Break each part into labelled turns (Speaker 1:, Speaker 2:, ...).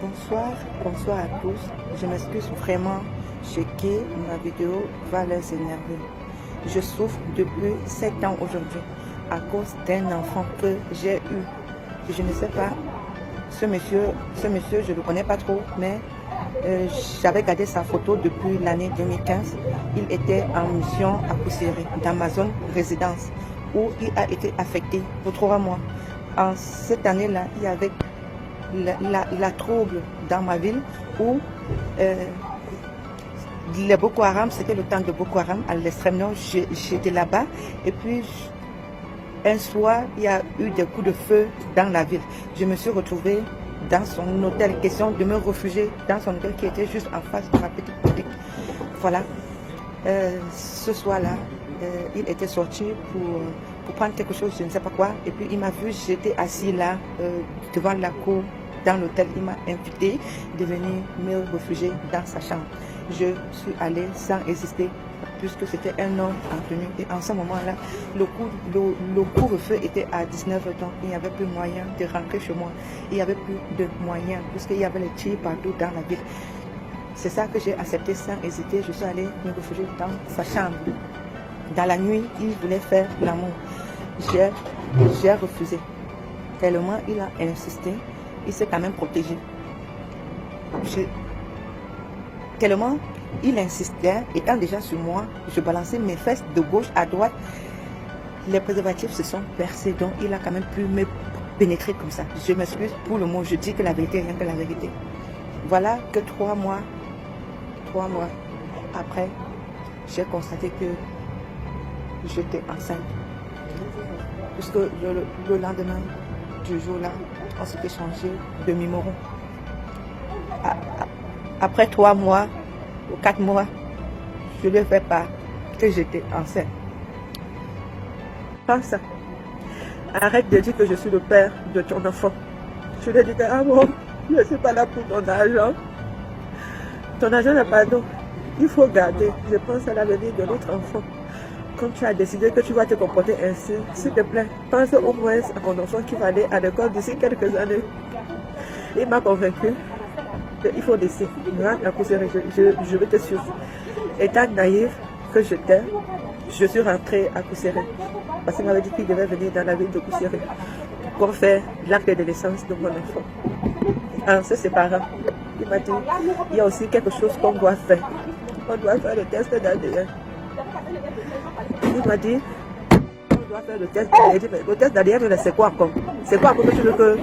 Speaker 1: Bonsoir à tous. Je m'excuse vraiment, choquée, ma vidéo va les énerver. Je souffre depuis 7 ans aujourd'hui à cause d'un enfant que j'ai eu. Je ne sais pas, ce monsieur, je ne le connais pas trop, mais j'avais gardé sa photo depuis l'année 2015. Il était en mission à Poussiéré, dans ma zone résidence, où il a été affecté pour 3 mois. En cette année-là, il y avait la trouble dans ma ville où les Boko Haram, c'était le temps de Boko Haram à l'extrême nord, j'étais là-bas et puis un soir il y a eu des coups de feu dans la ville. Je me suis retrouvée dans son hôtel, question de me réfugier dans son hôtel qui était juste en face de ma petite boutique. Voilà, ce soir-là, il était sorti pour prendre quelque chose, je ne sais pas quoi, et puis il m'a vu, j'étais assis là devant la cour dans l'hôtel, il m'a invité de venir me réfugier dans sa chambre. Je suis allée sans hésiter puisque c'était un homme en tenue et en ce moment-là, le couvre-feu était à 19h, donc il n'y avait plus moyen de rentrer chez moi. Il n'y avait plus de moyens puisqu'il y avait les tirs partout dans la ville. C'est ça que j'ai accepté sans hésiter. Je suis allée me réfugier dans sa chambre. Dans la nuit, il voulait faire l'amour. J'ai refusé. Tellement il a insisté, il s'est quand même protégé. Tellement il insistait, étant déjà sur moi, je balançais mes fesses de gauche à droite. Les préservatifs se sont percés, donc il a quand même pu me pénétrer comme ça. Je m'excuse pour le mot, je dis que la vérité, rien que la vérité. Voilà que 3 mois après, j'ai constaté que j'étais enceinte. Puisque le lendemain du jour-là, on s'était changé de numéro. Après 3 mois ou 4 mois, je lui ai fait part que j'étais enceinte. Pas ça. Arrête de dire que je suis le père de ton enfant. Je lui ai dit que ah bon, je ne suis pas là pour ton argent. Ton argent n'a pas d'eau. Il faut garder. Je pense à l'avenir de notre enfant. Quand tu as décidé que tu vas te comporter ainsi, s'il te plaît, pense au moins à mon enfant qui va aller à l'école d'ici quelques années. Il m'a convaincu qu'il faut laisser. Je vais te suivre. Étant naïf que j'étais, je suis rentrée à Poussiéré. Parce qu'il m'avait dit qu'il devait venir dans la ville de Poussiéré pour faire l'acte de naissance de mon enfant. En se séparant, il m'a dit il y a aussi quelque chose qu'on doit faire. On doit faire le test d'ADN. Il m'a dit on doit faire le test d'ADN. Mais le test d'ADN, c'est quoi encore? C'est quoi encore que tu veux que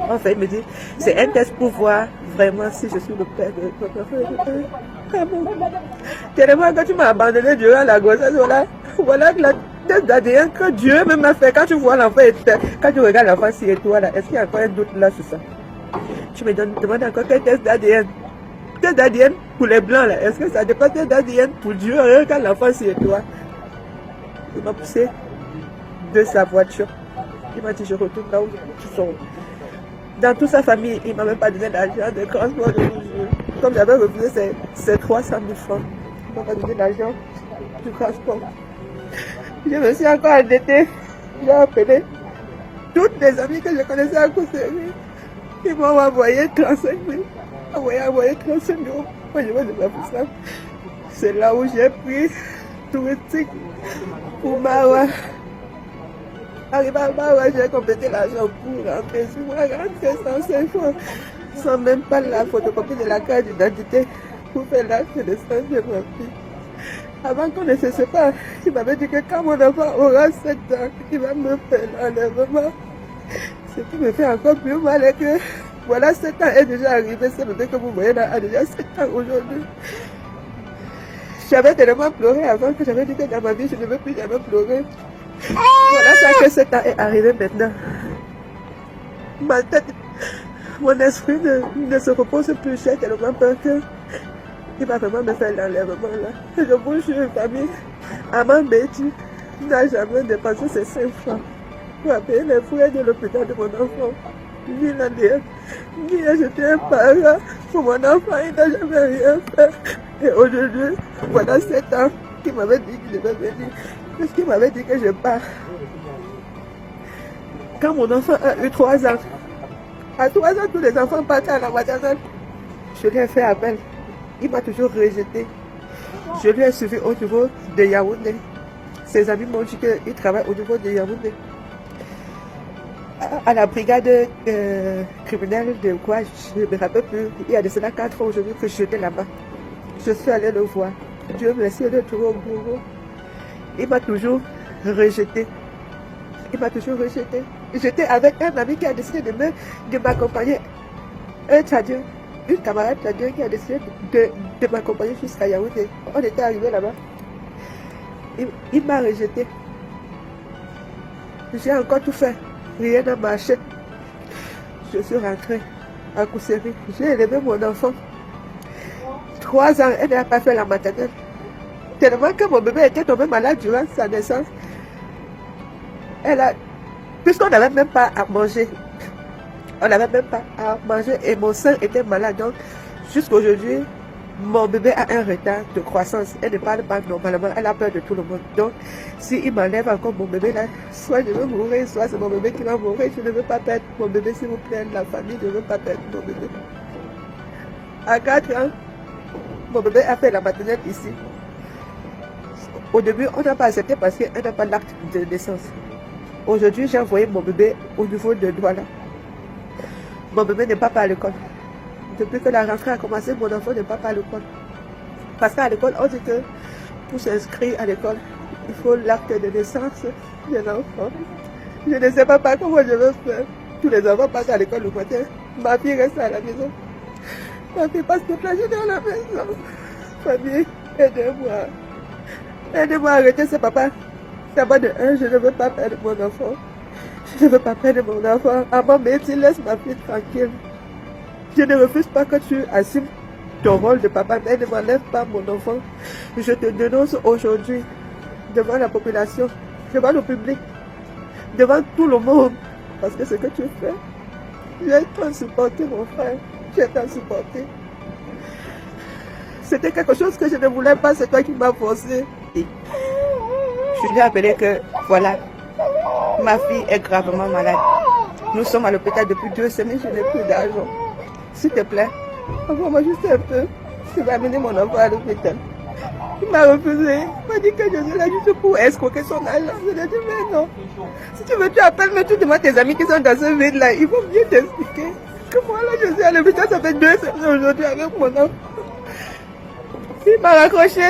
Speaker 1: on fait? Il me dit c'est un test pour voir vraiment si je suis le père de ton enfant. Ah bon? Tellement que tu m'as abandonné durant la grossesse, voilà que la test d'ADN que Dieu même a fait. Quand tu vois l'enfant, quand tu regardes l'enfant si et toi là, est-ce qu'il y a encore un doute là sur ça? Tu me demandes encore quel test d'ADN? Test d'ADN pour les blancs là, est-ce que ça dépend test d'ADN pour Dieu? Regarde l'enfant si et toi. Il m'a poussé de sa voiture. Il m'a dit je retourne là où tu sors. Dans toute sa famille, il ne m'a même pas donné d'argent de transport de jour. Comme j'avais refusé ces 300 000 francs, il ne m'a pas donné d'argent du transport. Je me suis encore endettée. J'ai appelé toutes les amies que je connaissais à Poussiéré. Ils m'ont envoyé 35 000. Envoyé 35 000. Moi, je vais de pour ça. C'est là où j'ai pris touristique pour Mawa. Arrivé à Mawa, j'ai complété l'argent pour rentrer. Si moi, rentrer 105 francs, sans même pas la photocopie de la carte d'identité pour faire l'acte de naissance de ma fille. Avant qu'on ne se sépare, il m'avait dit que quand mon enfant aura 7 ans, il va me faire l'enlèvement. Ce qui me fait encore plus mal est que, voilà, 7 ans est déjà arrivé. Ce bébé que vous voyez là a déjà 7 ans aujourd'hui. J'avais tellement pleuré avant que j'avais dit que dans ma vie, je ne veux plus jamais pleurer. Voilà ça que 7 ans est arrivé maintenant. Ma tête, mon esprit ne se repose plus. J'ai tellement peur que il va vraiment me faire l'enlèvement là. Je bouge sur une famille. Maman Betty n'a jamais dépensé ses 5 francs pour payer les frais de l'hôpital de mon enfant. Ni l'ADN, ni acheter un parent pour mon enfant, il n'a jamais rien fait. Et aujourd'hui, voilà 7 ans qu'il m'avait dit qu'il devait venir. Parce qu'il m'avait dit que je pars. Quand mon enfant a eu 3 ans, À 3 ans, tous les enfants partent à la maternelle. Je lui ai fait appel. Il m'a toujours rejeté. Je lui ai suivi au niveau de Yaoundé. Ses amis m'ont dit qu'il travaille au niveau de Yaoundé. À la brigade criminelle de quoi, je ne me rappelle plus. Il y a de cela 4 ans aujourd'hui que j'étais là-bas. Je suis allée le voir. Dieu merci de trouver au bureau. Il m'a toujours rejeté. Il m'a toujours rejeté. J'étais avec un ami qui a décidé de m'accompagner. Un tchadien, une camarade tchadien qui a décidé de m'accompagner jusqu'à Yaoundé. On était arrivé là-bas. Il m'a rejeté. J'ai encore tout fait. Rien n'a marché. Je suis rentrée à Kousséry. J'ai élevé mon enfant. 3 ans, elle n'a pas fait la maternelle. Tellement que mon bébé était tombé malade durant sa naissance. Puisqu'on n'avait même pas à manger. On n'avait même pas à manger et mon sein était malade. Donc, jusqu'aujourd'hui, mon bébé a un retard de croissance. Elle ne parle pas normalement. Elle a peur de tout le monde. Donc, s'il m'enlève encore mon bébé là, soit je vais mourir, soit c'est mon bébé qui va mourir. Je ne veux pas perdre mon bébé, s'il vous plaît. La famille ne veut pas perdre mon bébé. À 4 ans, mon bébé a fait la maternelle ici. Au début, on n'a pas accepté parce qu'elle n'a pas l'acte de naissance. Aujourd'hui, j'ai envoyé mon bébé au niveau de Douala. Mon bébé n'est pas à l'école. Depuis que la rentrée a commencé, mon enfant n'est pas à l'école. Parce qu'à l'école, on dit que pour s'inscrire à l'école, il faut l'acte de naissance de l'enfant. Je ne sais pas comment je vais faire. Tous les enfants passent à l'école le matin. Ma fille reste à la maison. Ma fille passe toute la journée à la maison. Famille, aidez-moi. Aidez-moi à arrêter ce papa. D'abord de un, je ne veux pas perdre mon enfant. Je ne veux pas perdre mon enfant. Maman, mais tu laisses ma fille tranquille. Je ne refuse pas que tu assumes ton rôle de papa, mais ne m'enlève pas mon enfant. Je te dénonce aujourd'hui devant la population, devant le public, devant tout le monde. Parce que ce que tu fais, j'ai tant supporté mon frère. J'ai tant supporté. C'était quelque chose que je ne voulais pas, c'est toi qui m'as forcé. Je lui ai appelé que, voilà, ma fille est gravement malade. Nous sommes à l'hôpital depuis 2 semaines, je n'ai plus d'argent. S'il te plaît, envoie-moi juste un peu. Je vais amener mon enfant à l'hôpital. Il m'a refusé. Il m'a dit que je suis là juste pour escroquer son argent. Je lui ai dit, mais non. Si tu veux, tu appelles, mais tu demandes tes amis qui sont dans ce vide-là. Ils vont bien t'expliquer. Que moi, là, je suis à l'hôpital, ça fait 2 semaines aujourd'hui avec mon enfant. Il m'a raccroché.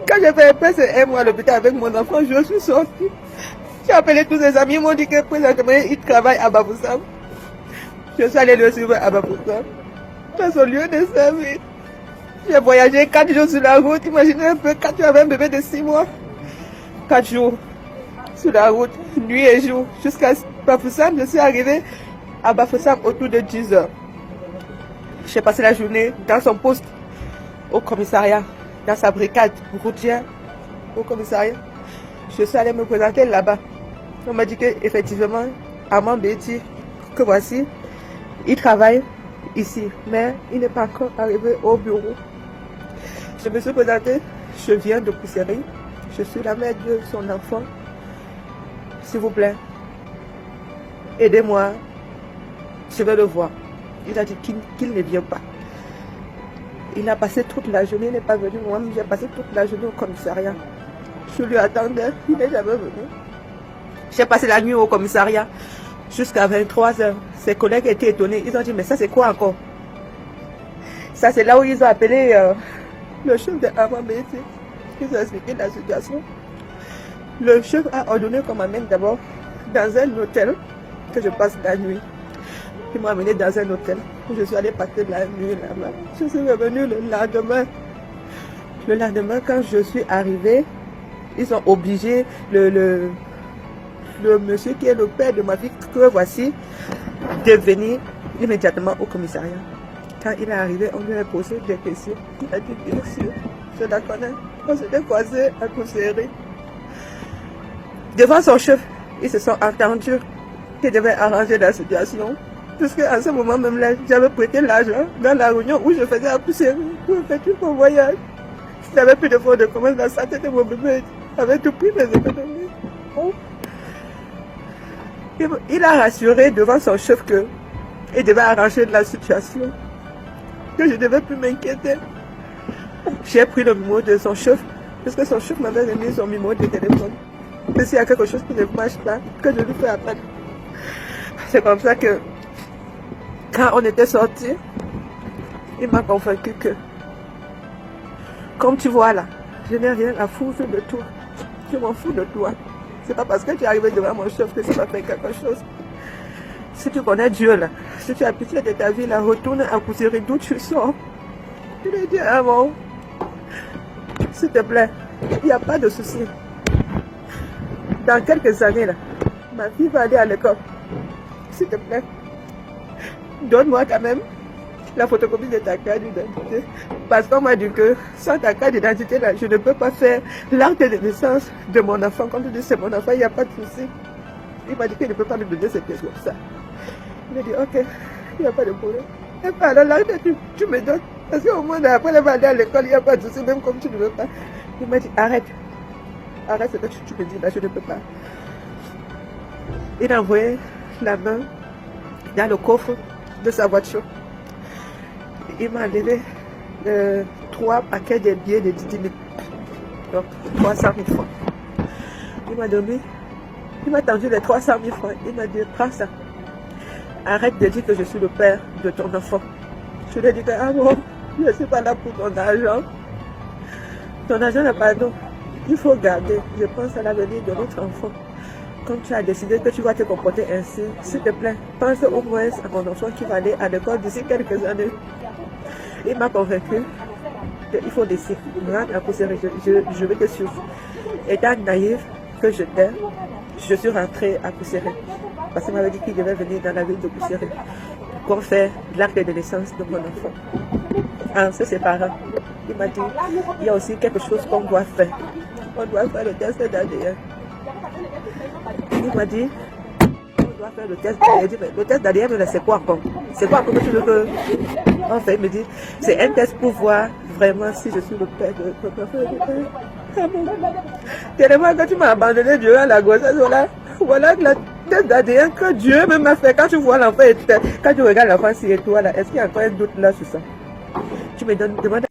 Speaker 1: Quand j'ai fait un mois à l'hôpital avec mon enfant, je suis sortie. J'ai appelé tous ses amis, ils m'ont dit que présentement, il travaille à Bafoussam. Je suis allée le suivre à Bafoussam, dans son lieu de service. J'ai voyagé 4 jours sur la route. Imaginez un peu, quand tu avais un bébé de 6 mois, 4 jours sur la route, nuit et jour, jusqu'à Bafoussam. Je suis arrivée à Bafoussam autour de 10 heures. J'ai passé la journée dans son poste au commissariat, dans sa brigade routière au commissariat. Je suis allée me présenter là-bas. On m'a dit qu'effectivement, Armand Betty, que voici, il travaille ici, mais il n'est pas encore arrivé au bureau. Je me suis présentée, je viens de Kousséry, je suis la mère de son enfant. S'il vous plaît, aidez-moi, je vais le voir. Il a dit qu'il ne vient pas. Il a passé toute la journée, il n'est pas venu. Moi, j'ai passé toute la journée au commissariat. Je lui attendais, il n'est jamais venu. J'ai passé la nuit au commissariat jusqu'à 23 h. Ses collègues étaient étonnés. Ils ont dit, mais ça c'est quoi encore? Ça c'est là où ils ont appelé le chef de Armand Betty. Ils ont expliqué la situation. Le chef a ordonné qu'on m'amène d'abord dans un hôtel, que je passe la nuit. Ils m'ont amené dans un hôtel. Je suis allée passer la nuit là-bas. Je suis revenue le lendemain. Le lendemain, quand je suis arrivée, ils ont obligé le monsieur qui est le père de ma fille, que voici, de venir immédiatement au commissariat. Quand il est arrivé, on lui a posé des questions. Il a dit, bien sûr, je la connais. On s'était croisés à Kousséry. Devant son chef, ils se sont entendus qu'ils devaient arranger la situation. Puisqu'à ce moment même là, j'avais prêté l'argent dans la réunion où je faisais à Kousséry pour effectuer mon voyage. Je n'avais plus de fonds de commerce, la santé de mon bébé avait tout pris mes économies. Oh. Il a rassuré devant son chef que et devait arranger la situation, que je ne devais plus m'inquiéter. J'ai pris le numéro de son chef, parce que son chef m'avait donné son numéro de téléphone. Mais s'il y a quelque chose qui ne marche pas, que je lui fais appel. C'est comme ça que, quand on était sortis, il m'a convaincu que, comme tu vois là, je n'ai rien à foutre de toi. Je m'en fous de toi. C'est pas parce que tu es arrivé devant mon chef que ça va faire quelque chose. Si tu connais Dieu là, si tu as pitié de ta vie là, retourne à Kousséry d'où tu sors. Tu lui dis, ah bon, s'il te plaît, il n'y a pas de souci. Dans quelques années là, ma fille va aller à l'école. S'il te plaît, donne-moi quand même la photocopie de ta carte d'identité. Parce qu'on m'a dit que sans ta carte d'identité là, je ne peux pas faire l'acte de naissance de mon enfant. Quand tu dis c'est mon enfant, il n'y a pas de souci. Il m'a dit qu'il ne peut pas me donner cette pièce comme ça. Il m'a dit ok, il n'y a pas de problème. Et puis alors l'acte tu me donnes. Parce qu'au moins après elle va aller à l'école, il n'y a pas de souci, même comme tu ne veux pas. Il m'a dit arrête. Arrête ce que tu me dis là, je ne peux pas. Il a envoyé la main dans le coffre de sa voiture. Il m'a enlevé 3 paquets de billets de 10 000. Donc 300 000 francs. Il m'a donné, il m'a tendu les 300 000 francs. Il m'a dit prends ça. Arrête de dire que je suis le père de ton enfant. Je lui ai dit que ah bon, je ne suis pas là pour ton argent. Ton argent n'a pas d'eau. Il faut garder. Je pense à l'avenir de notre enfant. Comme tu as décidé que tu vas te comporter ainsi, s'il te plaît, pense au moins à mon enfant qui va aller à l'école d'ici quelques années. Il m'a convaincu qu'il faut laisser. À Kousséry, je vais te suivre. Étant naïf que j'étais, je suis rentrée à Kousséry. Parce qu'il m'avait dit qu'il devait venir dans la ville de Kousséry pour faire l'acte de naissance de mon enfant. En se séparant, il m'a dit il y a aussi quelque chose qu'on doit faire. On doit faire le test d'ADN. Il m'a dit on doit faire le test d'ADN. Il dit mais le test d'ADN, c'est quoi encore? C'est quoi encore que tu veux en fait, il me dit c'est un test pour voir vraiment si je suis le père de ton enfant. Ah bon. Tellement que tu m'as abandonné durant la grossesse, voilà le test d'ADN que Dieu me m'a fait. Quand tu vois l'enfant, quand tu regardes l'enfant sur toi là, est-ce qu'il y a encore un doute là sur ça? Tu me demandes.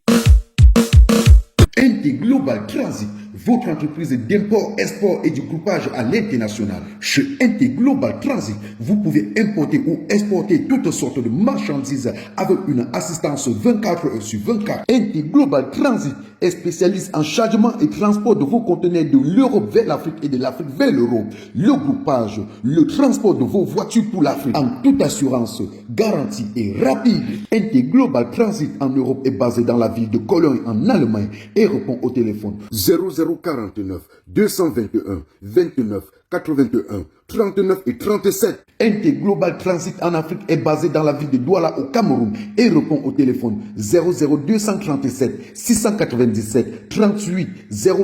Speaker 2: NT Global Transit, votre entreprise d'import, export et de groupage à l'international. Chez NT Global Transit, vous pouvez importer ou exporter toutes sortes de marchandises avec une assistance 24 heures sur 24. NT Global Transit est spécialiste en chargement et transport de vos conteneurs de l'Europe vers l'Afrique et de l'Afrique vers l'Europe. Le groupage, le transport de vos voitures pour l'Afrique en toute assurance, garantie et rapide. NT Global Transit en Europe est basé dans la ville de Cologne en Allemagne et répond au téléphone 0049 221 29 81 39 et 37. NT Global Transit en Afrique est basé dans la ville de Douala au Cameroun et répond au téléphone 00237 697 38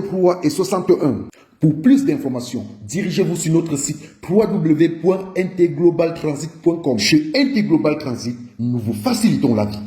Speaker 2: 03 et 61. Pour plus d'informations, dirigez-vous sur notre site www.ntglobaltransit.com. Chez NT Global Transit, nous vous facilitons la vie.